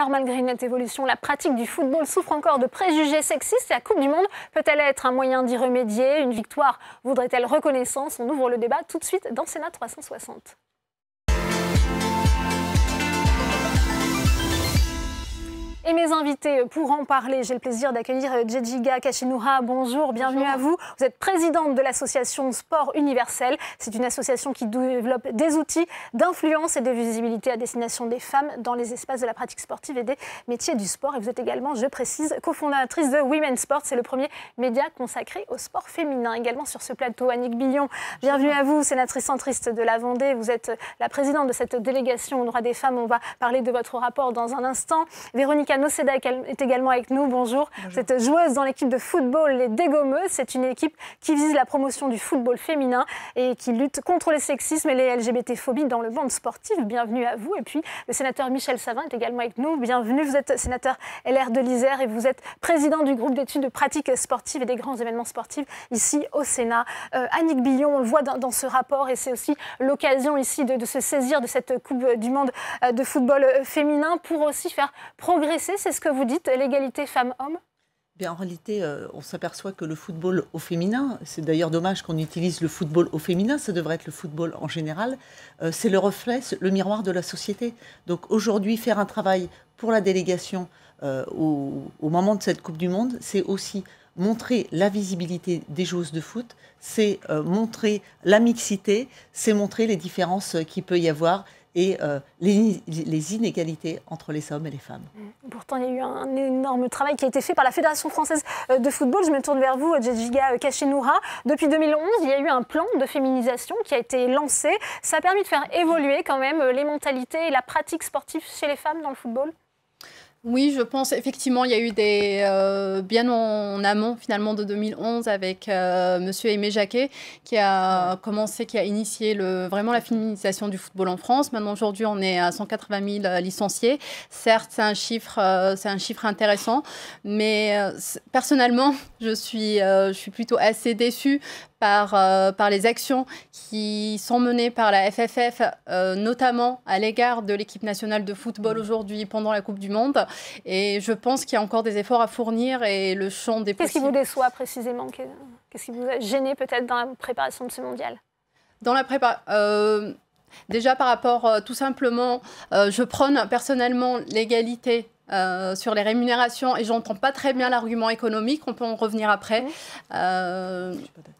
Alors malgré une nette évolution, la pratique du football souffre encore de préjugés sexistes. La Coupe du Monde peut-elle être un moyen d'y remédier? Une victoire vaudrait-elle reconnaissance? On ouvre le débat tout de suite dans Sénat 360. Et mes invités pour en parler, j'ai le plaisir d'accueillir Djedjiga Kachenoura. Bonjour, bienvenue à vous. Vous êtes présidente de l'association Sport Universel. C'est une association qui développe des outils d'influence et de visibilité à destination des femmes dans les espaces de la pratique sportive et des métiers du sport. Et vous êtes également, je précise, cofondatrice de Women's Sport. C'est le premier média consacré au sport féminin. Également sur ce plateau, Annick Billon, bienvenue à vous, sénatrice centriste de la Vendée. Vous êtes la présidente de cette délégation aux droits des femmes. On va parler de votre rapport dans un instant. Véronique Noceda est également avec nous. Bonjour. Bonjour. Vous êtes joueuse dans l'équipe de football Les Dégommeuses. C'est une équipe qui vise la promotion du football féminin et qui lutte contre les sexismes et les LGBT-phobies dans le monde sportif. Bienvenue à vous. Et puis, le sénateur Michel Savin est également avec nous. Bienvenue. Vous êtes sénateur LR de l'Isère et vous êtes président du groupe d'études de pratique sportive et des grands événements sportifs ici au Sénat. Annick Billon, on le voit dans ce rapport et c'est aussi l'occasion ici de se saisir de cette Coupe du Monde de football féminin pour aussi faire progresser. C'est ce que vous dites, l'égalité femmes-hommes? Bien, en réalité, on s'aperçoit que le football au féminin, c'est d'ailleurs dommage qu'on utilise le football au féminin, ça devrait être le football en général, c'est le reflet, le miroir de la société. Donc aujourd'hui, faire un travail pour la délégation au moment de cette Coupe du Monde, c'est aussi montrer la visibilité des joueuses de foot, c'est montrer la mixité, c'est montrer les différences qu'il peut y avoir et les inégalités entre les hommes et les femmes. Pourtant, il y a eu un énorme travail qui a été fait par la Fédération française de football. Je me tourne vers vous, Djedjiga Kachenoura. Depuis 2011, il y a eu un plan de féminisation qui a été lancé. Ça a permis de faire évoluer quand même les mentalités et la pratique sportive chez les femmes dans le football? Oui, je pense effectivement, il y a eu des bien en amont finalement de 2011 avec Monsieur Aimé Jacquet qui a commencé, qui a initié vraiment la féminisation du football en France. Maintenant aujourd'hui, on est à 180 000 licenciés. Certes, c'est un chiffre intéressant, mais personnellement, je suis plutôt assez déçue par les actions qui sont menées par la FFF, notamment à l'égard de l'équipe nationale de football aujourd'hui pendant la Coupe du Monde. Et je pense qu'il y a encore des efforts à fournir et le champ des possibles. Qu'est-ce qui vous déçoit précisément? Qu'est-ce qui vous a gêné peut-être dans la préparation de ce mondial? Dans la préparation, déjà par rapport tout simplement, je prône personnellement l'égalité sur les rémunérations et j'entends pas très bien l'argument économique, on peut en revenir après.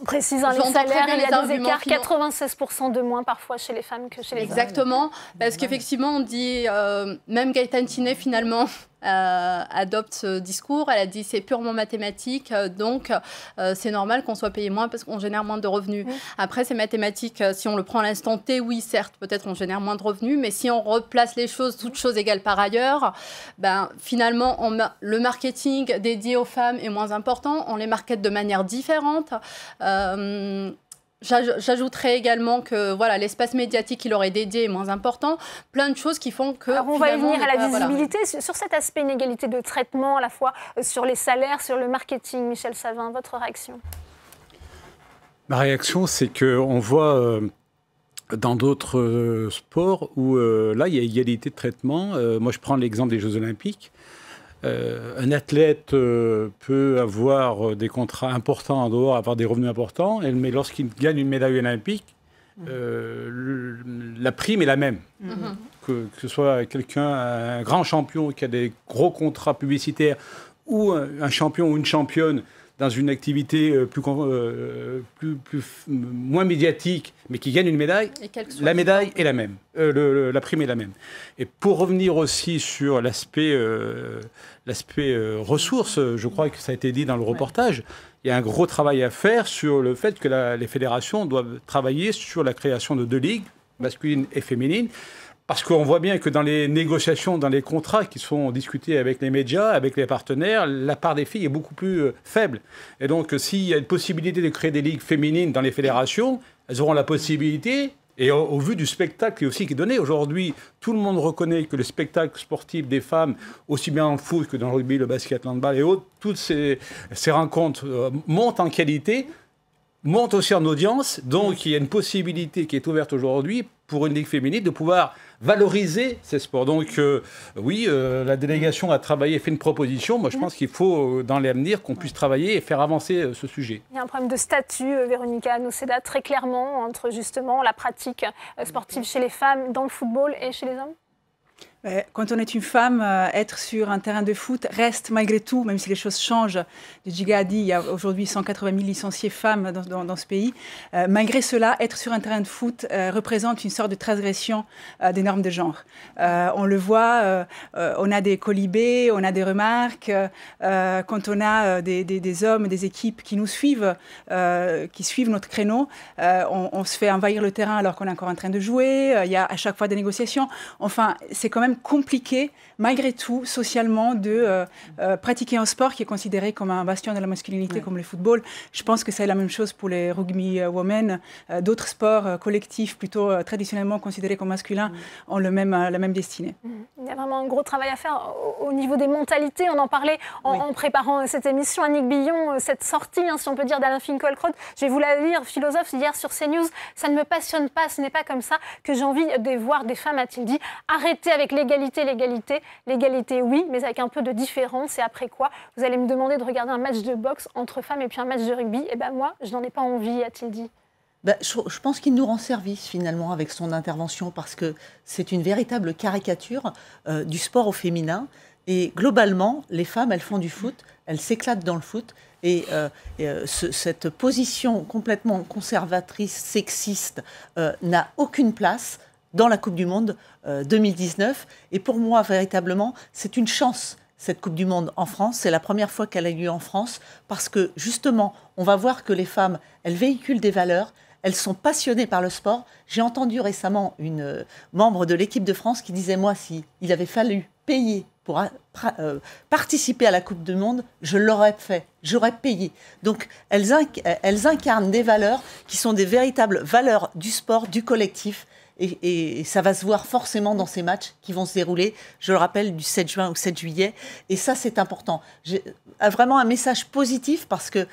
Précise, les salaires, il y a des écarts, 96% de moins parfois chez les femmes que chez les hommes. Exactement, parce qu'effectivement on dit, même Gaëtane Thinet finalement adopte ce discours, elle a dit c'est purement mathématique, donc c'est normal qu'on soit payé moins parce qu'on génère moins de revenus. Après c'est mathématique, si on le prend à l'instant T, oui certes, peut-être on génère moins de revenus, mais si on replace les choses, toutes choses égales par ailleurs, ben, finalement le marketing dédié aux femmes est moins important, on les market de manière différente. J'ajouterais également que voilà, l'espace médiatique qu'il aurait dédié est moins important. Plein de choses qui font que... Alors on va y venir à la visibilité. Voilà. Sur cet aspect inégalité de traitement, à la fois sur les salaires, sur le marketing, Michel Savin, votre réaction? Ma réaction, c'est qu'on voit dans d'autres sports où là, il y a égalité de traitement. Moi, je prends l'exemple des Jeux Olympiques. Un athlète peut avoir des contrats importants en dehors, avoir des revenus importants, mais lorsqu'il gagne une médaille olympique, la prime est la même. Que ce soit un grand champion qui a des gros contrats publicitaires ou un champion ou une championne dans une activité moins médiatique, mais qui gagne une médaille, la médaille est la même, la prime est la même. Et pour revenir aussi sur l'aspect ressources, je crois que ça a été dit dans le reportage, il y a un gros travail à faire sur le fait que les fédérations doivent travailler sur la création de 2 ligues, masculines et féminines, parce qu'on voit bien que dans les négociations, dans les contrats qui sont discutés avec les médias, avec les partenaires, la part des filles est beaucoup plus faible. Et donc, s'il y a une possibilité de créer des ligues féminines dans les fédérations, elles auront la possibilité, et au vu du spectacle aussi qui est donné, aujourd'hui, tout le monde reconnaît que le spectacle sportif des femmes, aussi bien en foot que dans le rugby, le basket, l'handball et autres, toutes ces rencontres montent en qualité, montent aussi en audience. Donc, il y a une possibilité qui est ouverte aujourd'hui pour une ligue féminine de pouvoir valoriser ces sports. Donc oui, la délégation a travaillé, fait une proposition. Moi, je pense qu'il faut, dans l'avenir, qu'on puisse travailler et faire avancer ce sujet. Il y a un problème de statut, Véronica Noceda, très clairement, entre justement la pratique sportive chez les femmes dans le football et chez les hommes. Quand on est une femme, être sur un terrain de foot reste malgré tout, même si les choses changent. Djedjiga a dit il y a aujourd'hui 180 000 licenciées femmes dans ce pays. Malgré cela, être sur un terrain de foot représente une sorte de transgression des normes de genre. On le voit, on a des colibés, on a des remarques. Quand on a des hommes, des équipes qui nous suivent, qui suivent notre créneau, on se fait envahir le terrain alors qu'on est encore en train de jouer. Il y a à chaque fois des négociations. Enfin, c'est quand même compliqué, malgré tout, socialement, de pratiquer un sport qui est considéré comme un bastion de la masculinité, comme le football. Je pense que c'est la même chose pour les rugby women. D'autres sports collectifs, plutôt traditionnellement considérés comme masculins, ont la même destinée. Il y a vraiment un gros travail à faire au niveau des mentalités. On en parlait en préparant cette émission. Annick Billon, cette sortie, si on peut dire, d'Alain Finkielkraut, je vais vous la lire, philosophe, hier sur CNews. Ça ne me passionne pas, ce n'est pas comme ça que j'ai envie de voir des femmes, a-t-il dit. Arrêtez avec l'égalité, oui, mais avec un peu de différence. Et après quoi, vous allez me demander de regarder un match de boxe entre femmes et puis un match de rugby. Et ben moi, je n'en ai pas envie, a-t-il dit. Je pense qu'il nous rend service finalement avec son intervention parce que c'est une véritable caricature du sport au féminin. Et globalement, les femmes, elles font du foot, elles s'éclatent dans le foot. Et cette position complètement conservatrice, sexiste, n'a aucune place dans la Coupe du Monde 2019. Et pour moi, véritablement, c'est une chance, cette Coupe du Monde en France. C'est la première fois qu'elle a lieu en France parce que, justement, on va voir que les femmes, elles véhiculent des valeurs, elles sont passionnées par le sport. J'ai entendu récemment une membre de l'équipe de France qui disait, moi, s'il avait fallu payer pour participer à la Coupe du Monde, je l'aurais fait, j'aurais payé. Donc, elles incarnent des valeurs qui sont des véritables valeurs du sport, du collectif. Et ça va se voir forcément dans ces matchs qui vont se dérouler, je le rappelle, du 7 juin au 7 juillet. Et ça, c'est important. J'ai vraiment un message positif parce que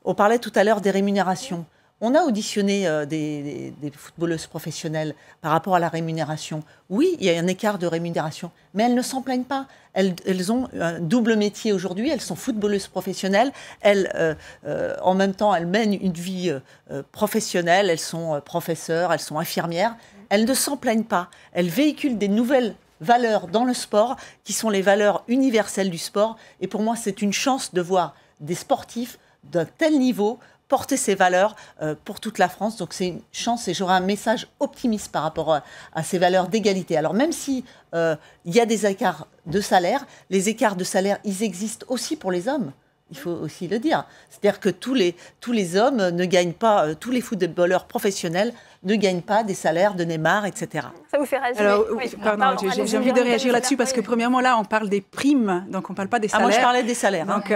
on parlait tout à l'heure des rémunérations. On a auditionné des footballeuses professionnelles par rapport à la rémunération. Oui, il y a un écart de rémunération, mais elles ne s'en plaignent pas. Elles ont un double métier aujourd'hui, elles sont footballeuses professionnelles, en même temps, elles mènent une vie professionnelle, elles sont professeurs, elles sont infirmières. Elles ne s'en plaignent pas. Elles véhiculent des nouvelles valeurs dans le sport qui sont les valeurs universelles du sport. Et pour moi, c'est une chance de voir des sportifs d'un tel niveau porter ces valeurs pour toute la France. Donc c'est une chance et j'aurai un message optimiste par rapport à ces valeurs d'égalité. Alors même si il y a des écarts de salaire, les écarts de salaire, ils existent aussi pour les hommes. Il faut aussi le dire. C'est-à-dire que tous les hommes ne gagnent pas, tous les footballeurs professionnels ne gagnent pas des salaires de Neymar, etc. Ça vous fait réagir? Alors, j'ai envie de réagir là-dessus parce que premièrement, là, on parle des primes, donc on ne parle pas des salaires. Moi, je parlais des salaires, donc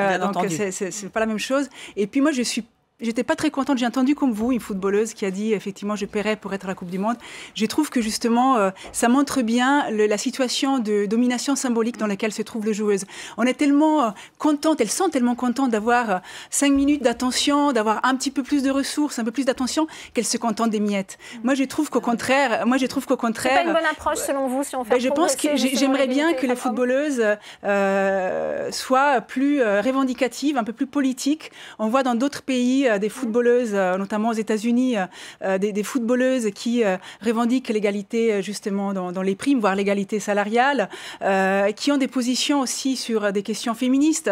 c'est pas la même chose. Et puis moi, j'étais pas très contente. J'ai entendu comme vous une footballeuse qui a dit effectivement je paierais pour être à la Coupe du Monde. Je trouve que justement ça montre bien la situation de domination symbolique dans laquelle se trouvent les joueuses. On est tellement contentes, elles sont tellement contentes d'avoir 5 minutes d'attention, d'avoir un petit peu plus de ressources, un peu plus d'attention, qu'elles se contentent des miettes. Moi je trouve qu'au contraire, c'est pas une bonne approche selon vous si on fait. Je pense que j'aimerais bien que les footballeuses soient plus revendicatives, un peu plus politiques. On voit dans d'autres pays des footballeuses, notamment aux États-Unis, des footballeuses qui revendiquent l'égalité justement dans les primes, voire l'égalité salariale, qui ont des positions aussi sur des questions féministes.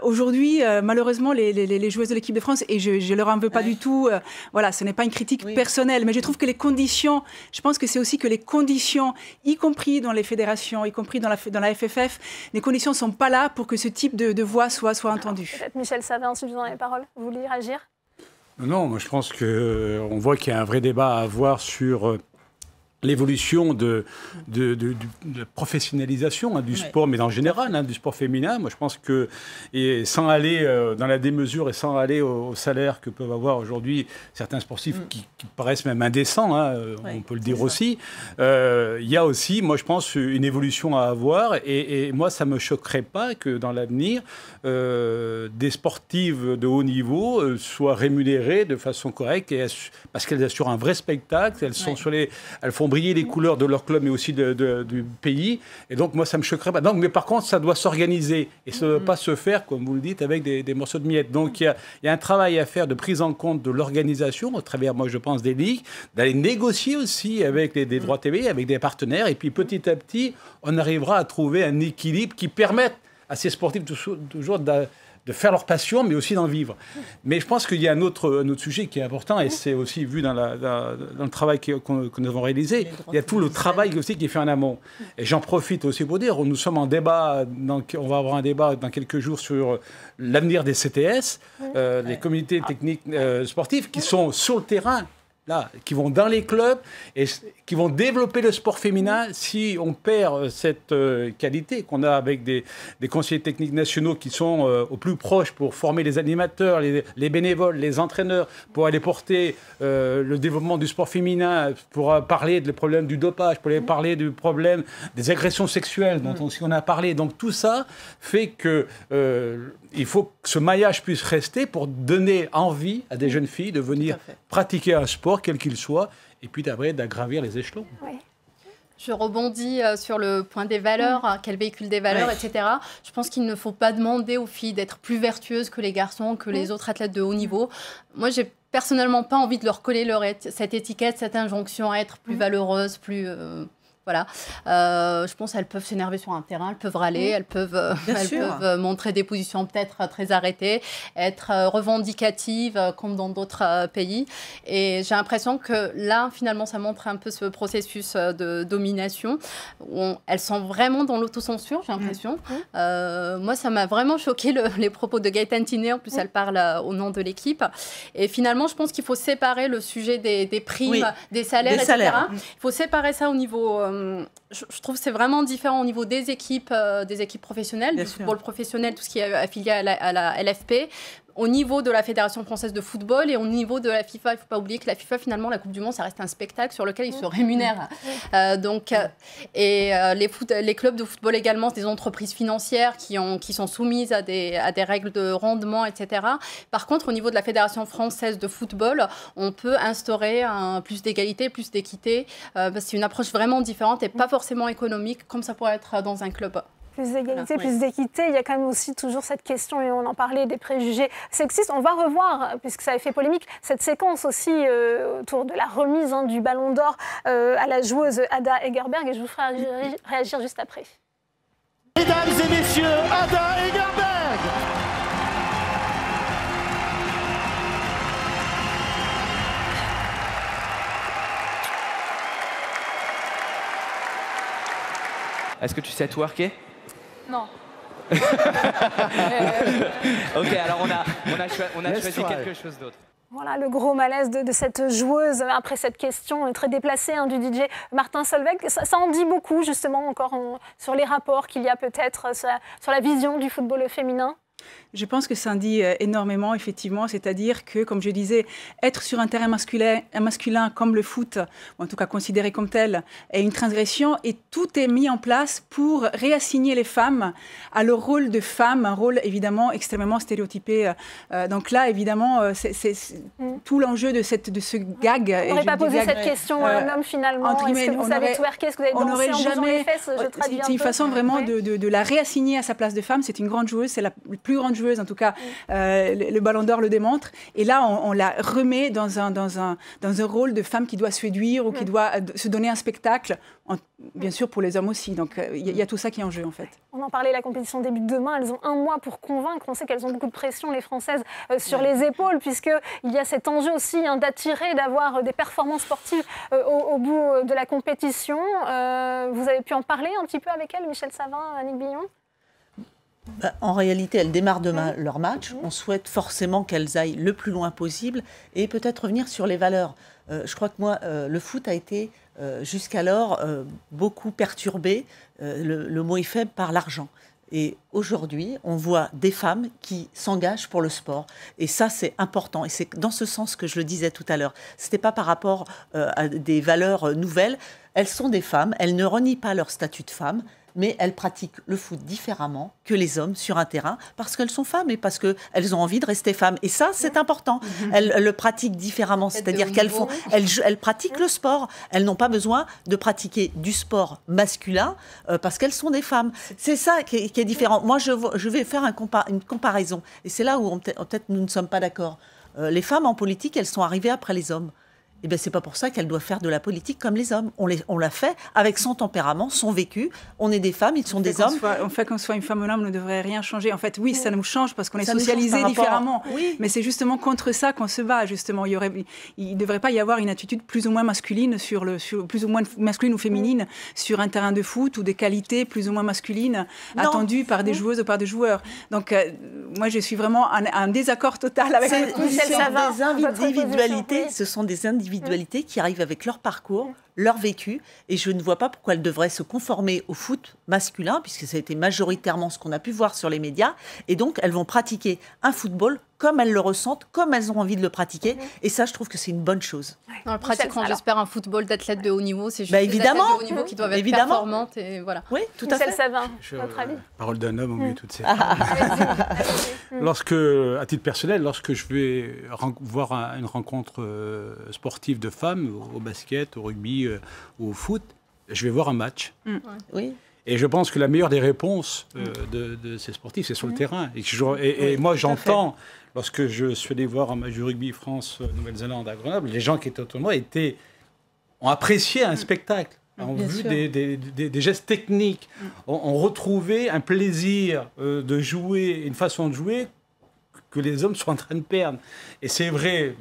Aujourd'hui, malheureusement, les joueuses de l'équipe de France, et je leur en veux pas du tout, voilà, ce n'est pas une critique personnelle, mais je trouve que les conditions, je pense que c'est aussi que les conditions, y compris dans les fédérations, y compris dans la FFF, les conditions ne sont pas là pour que ce type de voix soit entendu. Peut-être Michel Savin, ensuite vous en avez la parole. Vous voulez réagir? Non, moi je pense qu'on voit qu'il y a un vrai débat à avoir sur l'évolution de la professionnalisation du sport, mais en général, du sport féminin. Moi, je pense que, et sans aller dans la démesure et sans aller au salaire que peuvent avoir aujourd'hui certains sportifs qui paraissent même indécents, on peut le dire aussi, il y a aussi, moi, je pense, une évolution à avoir. Et moi, ça ne me choquerait pas que dans l'avenir, des sportives de haut niveau soient rémunérées de façon correcte parce qu'elles assurent un vrai spectacle, elles font briller les couleurs de leur club, mais aussi du pays. Et donc, moi, ça ne me choquerait pas. Donc, mais par contre, ça doit s'organiser. Et ça ne doit pas se faire, comme vous le dites, avec des morceaux de miettes. Donc, il y a un travail à faire de prise en compte de l'organisation, au travers, moi, je pense, des ligues, d'aller négocier aussi avec des droits TV, avec des partenaires. Et puis, petit à petit, on arrivera à trouver un équilibre qui permette à ces sportifs toujours de faire leur passion, mais aussi d'en vivre. Mais je pense qu'il y a un autre sujet qui est important, et c'est aussi vu dans le travail que nous avons réalisé. Il y a tout le travail aussi qui est fait en amont. Et j'en profite aussi pour dire, nous sommes en débat, on va avoir un débat dans quelques jours sur l'avenir des CTS, les comités techniques sportifs, qui sont sur le terrain, là, qui vont dans les clubs et qui vont développer le sport féminin. Si on perd cette qualité qu'on a avec des conseillers techniques nationaux qui sont au plus proche pour former les animateurs, les bénévoles, les entraîneurs, pour aller porter le développement du sport féminin, pour parler des problèmes du dopage, pour aller parler du problème des agressions sexuelles dont on a parlé. Donc tout ça fait que il faut que ce maillage puisse rester pour donner envie à des jeunes filles de venir pratiquer un sport, quel qu'il soit, et puis d'agravir les échelons. Oui. Je rebondis sur le point des valeurs, qu'elles véhiculent des valeurs, etc. Je pense qu'il ne faut pas demander aux filles d'être plus vertueuses que les garçons, que les autres athlètes de haut niveau. Moi, j'ai personnellement pas envie de leur coller cette étiquette, cette injonction à être plus valeureuse, plus... Voilà. Je pense qu'elles peuvent s'énerver sur un terrain, elles peuvent râler, elles peuvent montrer des positions peut-être très arrêtées, être revendicatives comme dans d'autres pays. Et j'ai l'impression que là, finalement, ça montre un peu ce processus de domination où elles sont vraiment dans l'autocensure, j'ai l'impression. Moi, ça m'a vraiment choqué les propos de Gaëtane Tiné. En plus, elle parle au nom de l'équipe. Et finalement, je pense qu'il faut séparer le sujet des primes, des salaires, etc. Il faut séparer ça au niveau... je trouve que c'est vraiment différent au niveau des équipes professionnelles, du football professionnel, tout ce qui est affilié à la LFP, au niveau de la Fédération française de football et au niveau de la FIFA. Il ne faut pas oublier que la FIFA, finalement, la Coupe du Monde, ça reste un spectacle sur lequel ils se rémunèrent. Les clubs de football également, c'est des entreprises financières qui sont soumises à des règles de rendement, etc. Par contre, au niveau de la Fédération française de football, on peut instaurer plus d'égalité, plus d'équité. C'est une approche vraiment différente et pas forcément économique, comme ça pourrait être dans un club. Plus d'égalité, plus d'équité. Il y a quand même aussi toujours cette question, et on en parlait, des préjugés sexistes. On va revoir, puisque ça a fait polémique, cette séquence aussi autour de la remise du Ballon d'Or à la joueuse Ada Hegerberg, et je vous ferai réagir juste après. Mesdames et messieurs, Ada Hegerberg! Est-ce que tu sais twerker? Non. Ok, alors on a choisi quelque chose d'autre. Voilà le gros malaise de cette joueuse après cette question très déplacée du DJ Martin Solveig. Ça en dit beaucoup justement encore sur les rapports qu'il y a peut-être sur la vision du football féminin. Je pense que ça en dit énormément, effectivement. C'est-à-dire que, comme je disais, être sur un terrain masculin comme le foot, ou en tout cas considéré comme tel, est une transgression. Et tout est mis en place pour réassigner les femmes à leur rôle de femme, un rôle évidemment extrêmement stéréotypé. Donc là, évidemment, c'est tout l'enjeu de ce gag. On n'aurait pas posé cette question à un homme finalement. Est-ce que vous savez twerker? Est-ce que vous avez dansé en bougeant les fesses? C'est une façon vraiment de la réassigner à sa place de femme. C'est une grande joueuse, c'est la plus grande joueuse, en tout cas, le Ballon d'Or le démontre. Et là, on la remet dans un rôle de femme qui doit séduire ou qui doit se donner un spectacle, bien sûr pour les hommes aussi. Donc, il y a tout ça qui est en jeu, en fait. On en parlait, la compétition débute demain. Elles ont un mois pour convaincre. On sait qu'elles ont beaucoup de pression, les Françaises, sur les épaules, puisqu'il y a cet enjeu aussi d'attirer, d'avoir des performances sportives au bout de la compétition. Vous avez pu en parler un petit peu avec elles, Michel Savin, Annick Billon? En réalité, elles démarrent demain leur match. On souhaite forcément qu'elles aillent le plus loin possible et peut-être revenir sur les valeurs. Je crois que moi, le foot a été jusqu'alors beaucoup perturbé, le mot est faible, par l'argent. Et aujourd'hui, on voit des femmes qui s'engagent pour le sport. Et ça, c'est important. Et c'est dans ce sens que je le disais tout à l'heure. Ce n'était pas par rapport à des valeurs nouvelles. Elles sont des femmes, elles ne renient pas leur statut de femme, mais elles pratiquent le foot différemment que les hommes sur un terrain parce qu'elles sont femmes et parce qu'elles ont envie de rester femmes. Et ça, c'est important. Elles le pratiquent différemment, c'est-à-dire qu'elles pratiquent le sport. Elles n'ont pas besoin de pratiquer du sport masculin parce qu'elles sont des femmes. C'est ça qui est différent. Moi, je vais faire une comparaison. Et c'est là où peut-être nous ne sommes pas d'accord. Les femmes en politique, elles sont arrivées après les hommes. Eh bien, c'est pas pour ça qu'elle doit faire de la politique comme les hommes. On l'a fait avec son tempérament, son vécu. On est des femmes, ils sont des hommes. En fait, qu'on soit une femme ou un homme ne devrait rien changer. En fait, oui, ça nous change parce qu'on est socialisé différemment. Oui. Mais c'est justement contre ça qu'on se bat. Justement, il ne devrait pas y avoir une attitude plus ou moins masculine plus ou moins masculine ou féminine sur un terrain de foot ou des qualités plus ou moins masculines attendues par des joueuses ou par des joueurs. Donc, moi, je suis vraiment en désaccord total avec cette position. Ce sont des individualités qui arrivent avec leur parcours, leur vécu, et je ne vois pas pourquoi elles devraient se conformer au foot masculin, puisque ça a été majoritairement ce qu'on a pu voir sur les médias, et donc elles vont pratiquer un football comme elles le ressentent, comme elles ont envie de le pratiquer, et ça, je trouve que c'est une bonne chose. Dans la pratique, j'espère un football d'athlètes de haut niveau, c'est juste évidemment, des athlètes de haut niveau qui doivent être performantes, et voilà. Oui, tout à fait. Michel Savin, votre avis? Parole d'un homme au milieu de toutes ces Lorsque, à titre personnel, lorsque je vais voir une rencontre sportive de femmes, au basket, au rugby, ou au foot, je vais voir un match. Oui. Et je pense que la meilleure des réponses de ces sportifs, c'est sur le terrain. Et moi, j'entends, lorsque je suis allé voir un match du rugby France-Nouvelle-Zélande à Grenoble, les gens qui étaient autour de moi ont apprécié un spectacle, ont vu des gestes techniques, ont retrouvé un plaisir de jouer, une façon de jouer que les hommes sont en train de perdre. Et c'est vrai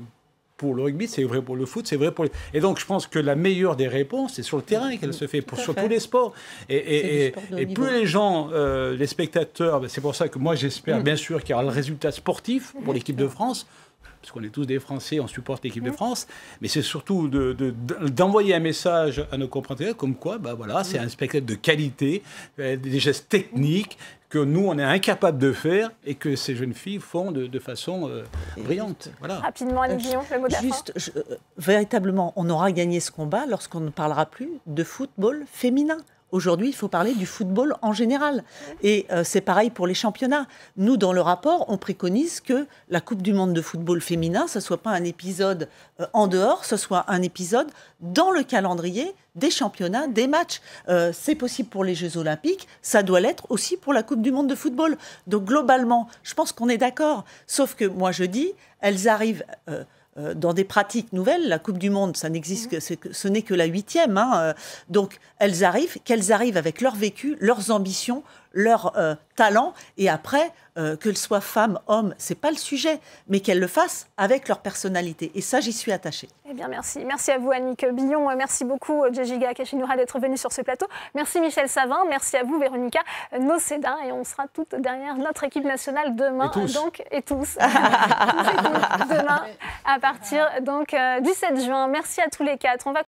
pour le rugby, c'est vrai pour le foot, c'est vrai pour les... Et donc, je pense que la meilleure des réponses, c'est sur le terrain qu'elle se fait, sur tous les sports. Et plus les gens, les spectateurs, c'est pour ça que moi, j'espère bien sûr qu'il y aura le résultat sportif pour l'équipe de France, parce qu'on est tous des Français, on supporte l'équipe de France, mais c'est surtout d'envoyer un message à nos compatriotes comme quoi, c'est un spectacle de qualité, des gestes techniques que nous, on est incapable de faire et que ces jeunes filles font de façon brillante. Voilà. Rapidement, Annick Billon, le mot de la fin. Véritablement, on aura gagné ce combat lorsqu'on ne parlera plus de football féminin. Aujourd'hui, il faut parler du football en général. Et c'est pareil pour les championnats. Nous, dans le rapport, on préconise que la Coupe du monde de football féminin, ce ne soit pas un épisode en dehors, ce soit un épisode dans le calendrier des championnats, des matchs. C'est possible pour les Jeux Olympiques, ça doit l'être aussi pour la Coupe du monde de football. Donc globalement, je pense qu'on est d'accord. Sauf que moi, je dis, elles arrivent... dans des pratiques nouvelles, la Coupe du Monde, ça n'existe ce n'est que la 8e. Donc, qu'elles arrivent avec leur vécu, leurs ambitions, leur talent, et après, qu'elles soient femmes, hommes, c'est pas le sujet, mais qu'elles le fassent avec leur personnalité. Et ça, j'y suis attachée. Eh bien, merci. Merci à vous, Annick Billon. Merci beaucoup, Djegiga Kachinoura, d'être venue sur ce plateau. Merci, Michel Savin. Merci à vous, Véronica Noceda. Et on sera toutes derrière notre équipe nationale demain. Et tous. Demain, à partir du 7 juin. Merci à tous les quatre. On va